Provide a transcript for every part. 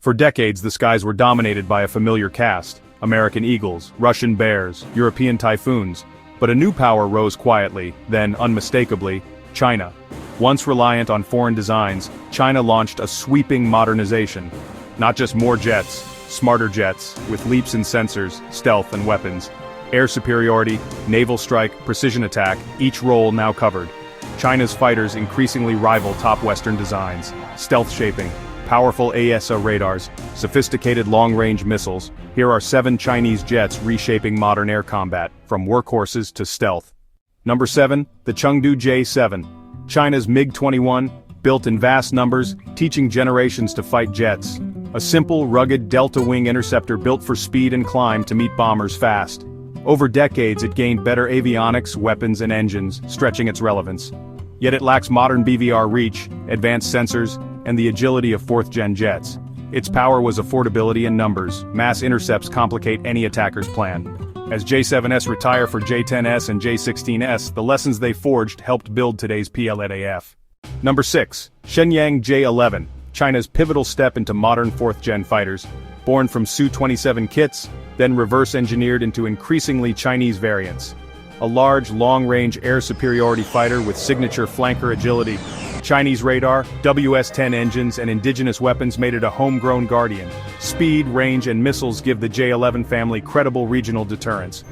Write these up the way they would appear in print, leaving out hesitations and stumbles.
For decades the skies were dominated by a familiar cast: American Eagles, Russian Bears, European Typhoons. But a new power rose quietly, then unmistakably: China. Once reliant on foreign designs, China launched a sweeping modernization. Not just more jets, smarter jets, with leaps in sensors, stealth and weapons. Air superiority, naval strike, precision attack, each role now covered. China's fighters increasingly rival top Western designs: stealth shaping, powerful AESA radars, sophisticated long-range missiles. Here are 7 Chinese jets reshaping modern air combat, from workhorses to stealth. Number 7, the Chengdu J-7. China's MiG-21, built in vast numbers, teaching generations to fight jets. A simple, rugged delta-wing interceptor built for speed and climb to meet bombers fast. Over decades it gained better avionics, weapons and engines, stretching its relevance. Yet it lacks modern BVR reach, advanced sensors, and the agility of 4th-gen jets. Its power was affordability in numbers. Mass intercepts complicate any attacker's plan. As J-7S retire for J-10S and J-16S, the lessons they forged helped build today's PLAAF. Number 6. Shenyang J-11, China's pivotal step into modern 4th-gen fighters. Born from Su-27 kits, then reverse-engineered into increasingly Chinese variants. A large, long-range air superiority fighter with signature flanker agility. Chinese radar, WS-10 engines and indigenous weapons made it a homegrown guardian. Speed, range and missiles give the J-11 family credible regional deterrence.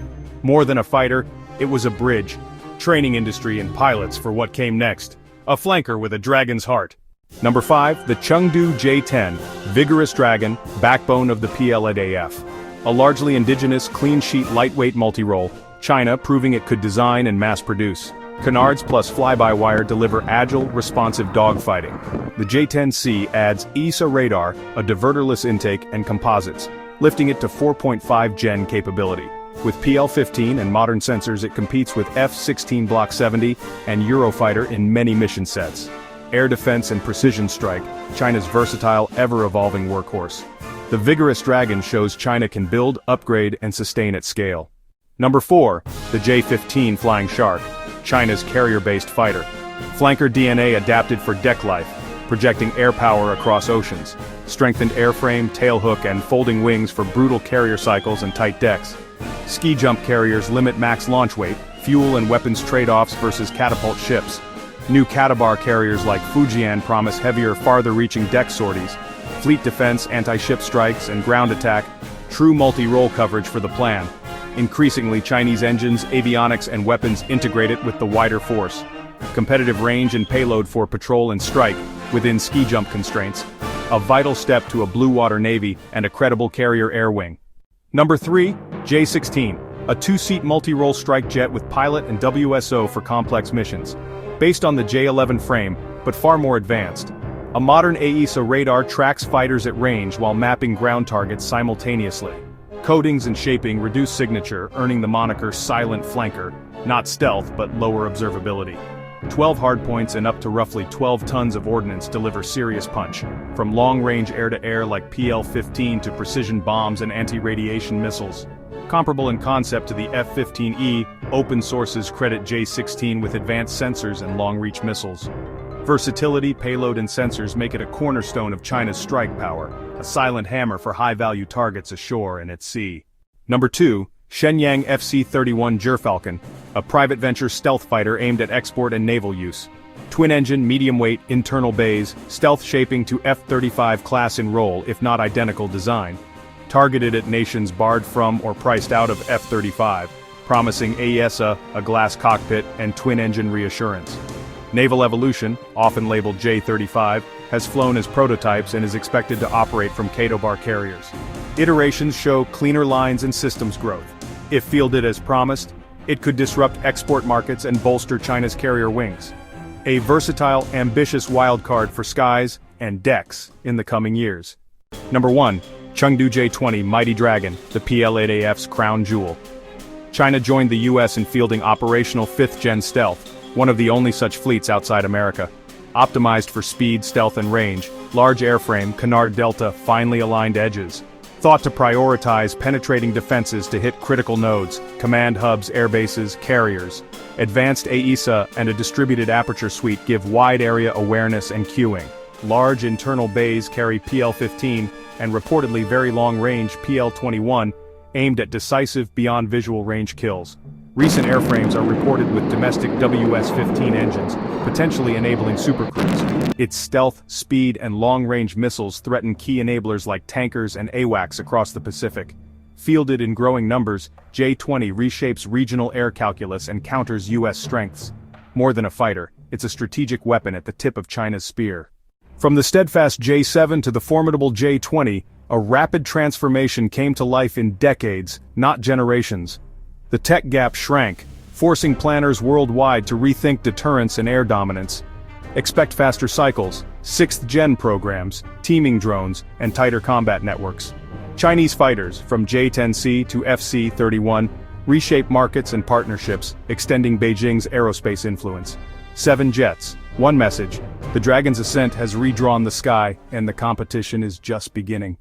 More than a fighter, it was a bridge. Training industry and pilots for what came next. A flanker with a dragon's heart. Number 5, the Chengdu J-10, vigorous dragon, backbone of the PLAAF. A largely indigenous, clean-sheet lightweight multi-role, China proving it could design and mass-produce. Canards plus fly-by-wire deliver agile, responsive dogfighting. The J-10C adds AESA radar, a diverterless intake and composites, lifting it to 4.5 Gen capability. With PL-15 and modern sensors it competes with F-16 Block 70 and Eurofighter in many mission sets. Air defense and precision strike, China's versatile, ever-evolving workhorse. The vigorous dragon shows China can build, upgrade and sustain at scale. Number 4, the J-15 Flying Shark, China's carrier-based fighter. Flanker DNA adapted for deck life, projecting air power across oceans. Strengthened airframe, tailhook and folding wings for brutal carrier cycles and tight decks. Ski jump carriers limit max launch weight, fuel and weapons trade-offs versus catapult ships. New Catabar carriers like Fujian promise heavier, farther-reaching deck sorties. Fleet defense, anti-ship strikes and ground attack. True multi-role coverage for the plan. Increasingly Chinese engines, avionics and weapons integrated with the wider force. Competitive range and payload for patrol and strike, within ski jump constraints. A vital step to a blue water navy and a credible carrier air wing. Number 3, J-16, a 2-seat multi-role strike jet with pilot and WSO for complex missions. Based on the J-11 frame, but far more advanced. A modern AESA radar tracks fighters at range while mapping ground targets simultaneously. Coatings and shaping reduce signature, earning the moniker silent flanker, not stealth but lower observability. 12 hardpoints and up to roughly 12 tons of ordnance deliver serious punch, from long-range air-to-air like PL-15 to precision bombs and anti-radiation missiles. Comparable in concept to the F-15E, open sources credit J-16 with advanced sensors and long-reach missiles. Versatility, payload and sensors make it a cornerstone of China's strike power, a silent hammer for high-value targets ashore and at sea. Number 2, Shenyang FC-31 Gerfalcon, a private venture stealth fighter aimed at export and naval use. Twin-engine, medium-weight, internal bays, stealth shaping to F-35 class in role if not identical design. Targeted at nations barred from or priced out of F-35, promising AESA, a glass cockpit, and twin-engine reassurance. Naval Evolution, often labeled J-35, has flown as prototypes and is expected to operate from Catobar carriers. Iterations show cleaner lines and systems growth. If fielded as promised, it could disrupt export markets and bolster China's carrier wings. A versatile, ambitious wildcard for skies and decks in the coming years. Number 1, Chengdu J-20 Mighty Dragon, the PLAAF's crown jewel. China joined the US in fielding operational 5th-gen stealth, one of the only such fleets outside America. Optimized for speed, stealth and range, large airframe, canard delta, finely aligned edges. Thought to prioritize penetrating defenses to hit critical nodes, command hubs, airbases, carriers. Advanced AESA and a distributed aperture suite give wide area awareness and cueing. large internal bays carry PL-15 and reportedly very long-range PL-21, aimed at decisive beyond visual range kills. Recent airframes are reported with domestic WS-15 engines, potentially enabling supercruise. Its stealth, speed, and long-range missiles threaten key enablers like tankers and AWACS across the Pacific. Fielded in growing numbers, J-20 reshapes regional air calculus and counters U.S. strengths. More than a fighter, it's a strategic weapon at the tip of China's spear. From the steadfast J-7 to the formidable J-20, a rapid transformation came to life in decades, not generations. The tech gap shrank, forcing planners worldwide to rethink deterrence and air dominance. Expect faster cycles, 6th-gen programs, teaming drones, and tighter combat networks. Chinese fighters, from J-10C to FC-31, reshape markets and partnerships, extending Beijing's aerospace influence. 7 jets, one message: the Dragon's ascent has redrawn the sky, and the competition is just beginning.